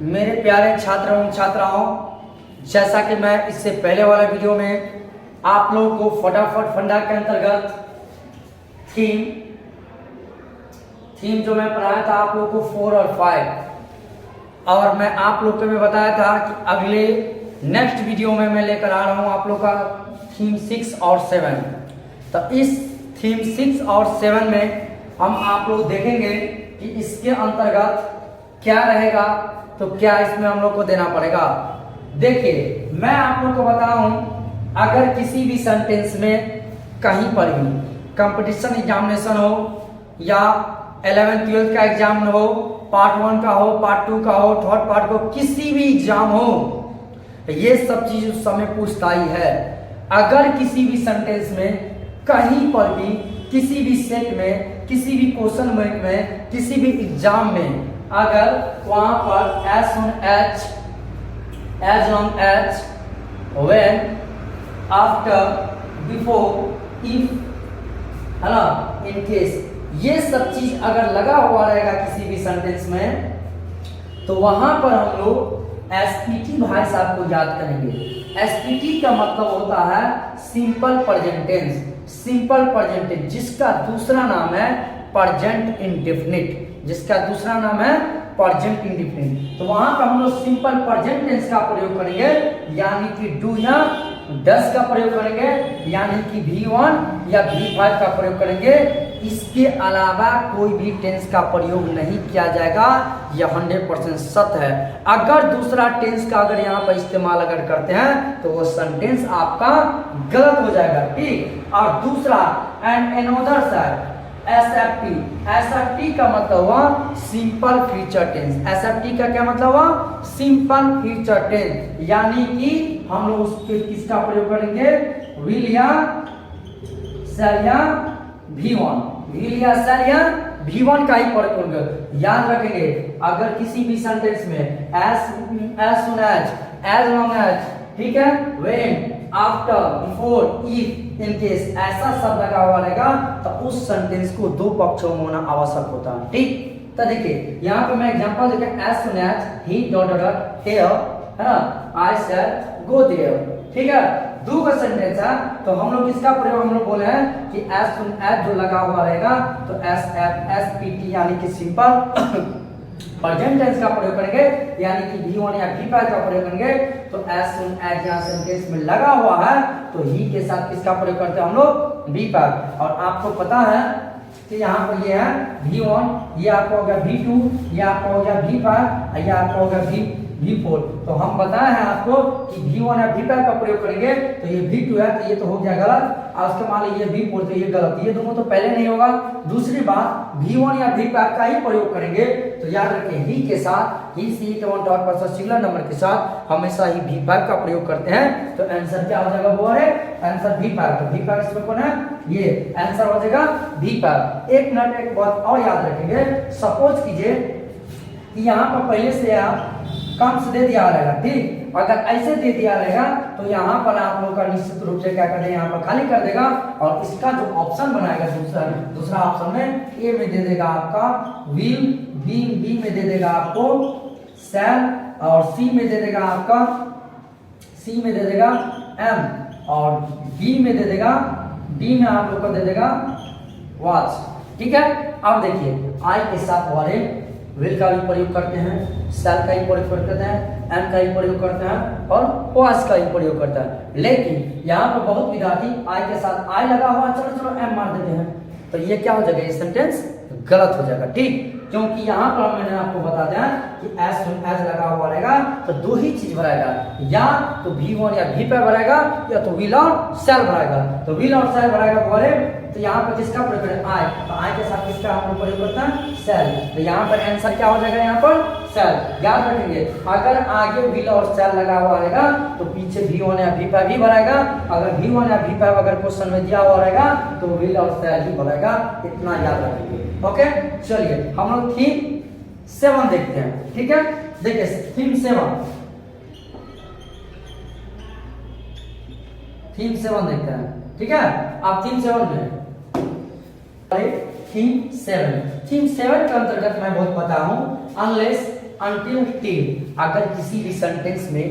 मेरे प्यारे छात्र एवं छात्राओं, जैसा कि मैं इससे पहले वाला वीडियो में आप लोगों को फटाफट फंडा के अंतर्गत थीम जो मैं पढ़ाया था आप लोगों को 4 और 5, और मैं आप लोग को मैं बताया था कि अगले नेक्स्ट वीडियो में मैं लेकर आ रहा हूं आप लोग का थीम 6 और 7। तो इस थीम 6 और 7 में हम आप लोग देखेंगे कि इसके अंतर्गत क्या रहेगा, तो क्या इसमें हम लोग को देना पड़ेगा। देखिए, मैं आप लोग को बता रहा हूं, अगर किसी भी सेंटेंस में कहीं पर भी कंपटीशन एग्जामिनेशन हो या 11th-12th का एग्जाम हो, पार्ट 1 का हो, पार्ट 2 का हो, थर्ड पार्ट को किसी भी एग्जाम हो, ये सब चीज उस समय पूछता ही है। अगर किसी भी सेंटेंस में कहीं पर भी किसी भी सेट में किसी भी क्वेश्चन में किसी भी एग्जाम में अगर वहां पर as soon as, as long as, when, after, before, if, है ना, in case, ये सब चीज अगर लगा हुआ रहेगा किसी भी सेंटेंस में, तो वहां पर हम लोग एसपीटी भाई साहब को याद करेंगे। एसपीटी का मतलब होता है simple present tense. Simple present tense जिसका दूसरा नाम है प्रेजेंट इंडेफिनिट, जिसका दूसरा नाम है प्रेजेंट इंडेफिनिट। तो वहां पर हम लोग सिंपल प्रेजेंट टेंस का प्रयोग करेंगे, यानी कि डू या डस का प्रयोग करेंगे, यानी कि V1 या V5 का प्रयोग करेंगे। इसके अलावा कोई भी टेंस का प्रयोग नहीं किया जाएगा, यह 100% सत्य है। अगर दूसरा टेंस का अगर यहाँ पर इस्तेमाल अगर करते हैं तो वो सेंटेंस आपका गलत हो जाएगा, ठीक। और दूसरा and another sir SFT, SFT का मतलब हुआ सिंपल फ्यूचर टेंस। एसएफटी का क्या मतलब हुआ? सिंपल फ्यूचर टेंस, यानी कि हम लोग उसके किसका प्रयोग करेंगे? विल या शैल या V1, विल या शैल या V1 का ही प्रयोग करेंगे। याद रखेंगे, अगर किसी भी सेंटेंस में as soon as long as, ठीक है, when, after, before, if, in case ऐसा शब्द लगा हुआ रहेगा तो उस सेंटेंस को दो पक्षों में होना आवश्यक होता है, ठीक। तो देखिए यहाँ पे मैं एग्जांपल देखें, as soon as he here, है ना, I shall go there, ठीक है। दो का सेंटेंस है तो हम लोग इसका प्रयोग हम लोग बोले हैं कि as soon as जो लगा हुआ रहेगा तो SPT यानी कि सिंपल प्रेजेंट टेंस का प्रयोग करेंगे, यानी कि V1 या V5 का प्रयोग करेंगे। तो as soon as यहाँ सेंटेंस में लगा हुआ है तो ही के साथ किसका प्रयोग करते हैं हम लोग? V5। और आपको पता है कि यहाँ पर ये है V1, ये आपका हो गया V2, ये आपका हो गया V5, ये आपका हो गया V4। तो हम बताए हैं आपको कि V1 या V5 का प्रयोग करेंगे तो ये V2 है तो ये तो हो गया गलत, और उसके मान लीजिए V4 तो ये गलत, ये दोनों तो पहले नहीं होगा। दूसरी बात, V1 या V5 का ही प्रयोग करेंगे तो याद रखें ही के साथ, ही सी सिंगुलर नंबर के साथ हमेशा ही V5 का प्रयोग करते हैं। तो आंसर क्या हो जाएगा? वो है आंसर V5। तो V5 इसमें कौन है? ये आंसर हो जाएगा V5। एक मिनट, एक बात और याद रखेंगे, सपोज कीजिए कि यहाँ पर पहले से आप कम से दे दिया रहेगा, ठीक। अगर ऐसे दे दिया रहेगा तो यहाँ पर आप लोग का निश्चित रूप से क्या कर देगा, यहाँ पर खाली कर देगा, और इसका जो ऑप्शन बनाएगा दूसरा ऑप्शन में ए में दे देगा आपका विल, बी में दे देगा आपको शैल, और सी में दे देगा आपका एम, और डी में दे देगा, डी में आप लोग को दे देगा वॉच, ठीक है। अब देखिए, आई के साथ वाले विल का भी प्रयोग करते हैं, शैल का ही प्रयोग करते हैं, एम का ही प्रयोग करते हैं, और वाज का ही प्रयोग करता है। लेकिन यहाँ पर बहुत विद्यार्थी आई के साथ आई लगा हुआ, चलो एम मार देते हैं, तो ये क्या हो जाएगा? ये सेंटेंस गलत हो जाएगा, ठीक। क्योंकि यहाँ पर मैंने आपको बता दिया कि as soon as लगा हुआ रहेगा तो दो ही चीज भराएगा, या तो V1 या V5 भराएगा, या तो विल और शैल भराएगा। तो विल और शैल भराएगा बोले तो यहाँ पर किसका प्रयोग करें? आई। तो आई के साथ किसका हम लोग प्रयोग करते हैं? शैल। तो यहाँ पर आंसर क्या हो जाएगा? यहाँ पर शैल। याद रखेंगे, अगर आगे विल और शैल लगा हुआ रहेगा तो पीछे V1 या V5 भी भराएगा। अगर V1 या V5 अगर क्वेश्चन में दिया हुआ रहेगा तो विल और शैल ही भराएगा, इतना याद रखेंगे। ओके, चलिए हम लोग थीम 7 देखते हैं, ठीक है। देखिए थीम 7 देखते हैं, ठीक है। आप थीम 7 में थीम 7 के अंतर्गत मैं बहुत बता हूं, अनलेस until till अगर किसी भी सेंटेंस में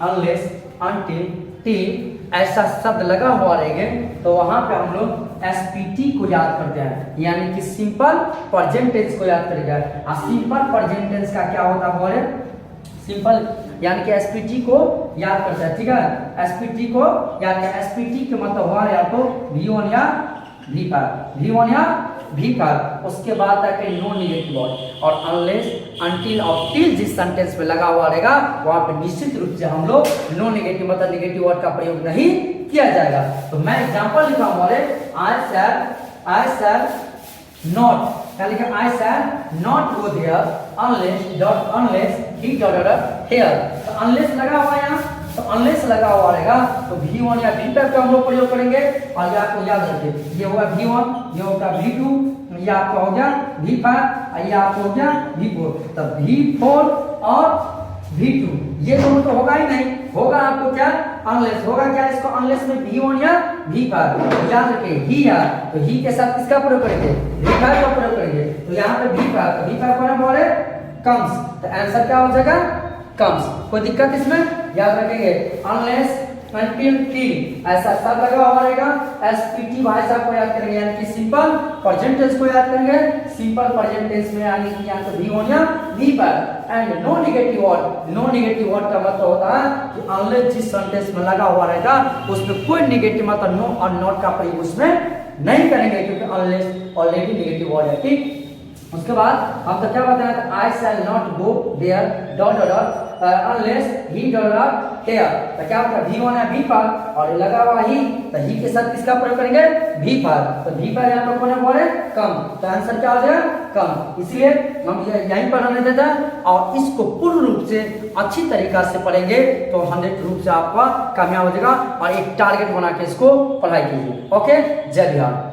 unless until till ऐसा शब्द लगा हुआ रहेंगे तो वहां पे हम लोग SPT को याद करते हैं, यानी कि सिंपल प्रेजेंट टेंस को याद करेंगे। और सिंपल प्रेजेंट टेंस का क्या होता है? सिंपल यानी कि SPT को याद करते हैं, ठीक है। SPT को याद किया, SPT के मतलब हुआ या तो V1 या V1 या V5, उसके बाद तक नॉन नेगेटिव वर्ड। और अनलेस, अनटिल और टिल जिस सेंटेंस में लगा हुआ रहेगा वहां पे निश्चित रूप से हम लोग नॉन नेगेटिव मतलब नेगेटिव वर्ड का प्रयोग नहीं किया जाएगा। तो मैं एग्जांपल लिखा हूं, आई शैल नॉट, यानी कि I shall not go there unless he dot here. तो अनलेस लगा हुआ है यहाँ, तो अनलेस लगा हुआ रहेगा तो V1 या V5 का हम लोग प्रयोग करेंगे। और ये आपको याद रखिए, ये होगा V1, ये होगा V2, ये आपका हो गया V5, ये आपको हो गया V4। तब V4 और V2 ये दोनों तो होगा ही नहीं, होगा आपको क्या? अनलेस होगा क्या? इसको अनलेस में V1 या V5 याद रखिए, ही या तो ही के साथ किसका प्रयोग करेंगे? V5 का प्रयोग करेंगे। तो यहाँ पे V5, तो V5 कौन बोले? कम्स। तो आंसर क्या हो जाएगा? कम्स। कोई दिक्कत इसमें? याद रखेंगे अनलेस until till ऐसा शब्द लगा हुआ रहेगा। SPT भाई साहब को याद करेंगे, यानी कि सिंपल प्रेजेंट टेंस को याद करेंगे। सिंपल प्रेजेंट टेंस में यानी कि यहाँ तो V1 या V5 and no negative word. No negative word का मतलब होता है कि अनलेस जिस सेंटेंस में लगा हुआ रहेगा उसमें कोई नेगेटिव मतलब नो और नॉट का प्रयोग उसमें नहीं करेंगे, क्योंकि अनलेस ऑलरेडी नेगेटिव वर्ड है, ठीक। उसके बाद हम तो क्या बताया था? I shall not go there dot dot unless he dot here. तो क्या होता है? V1 या V5 और लगा हुआ ही, तो ही के साथ किसका प्रयोग करेंगे? V5। तो V5 यहाँ पर कौन है बोले? कम। तो आंसर क्या हो जाएगा? कम। इसलिए हम यहीं पर रहने देते हैं और इसको पूर्ण रूप से अच्छी तरीका से पढ़ेंगे तो 100% से आपका कामयाब हो जाएगा। और एक टारगेट बना के इसको पढ़ाई कीजिए। ओके, जय बिहार।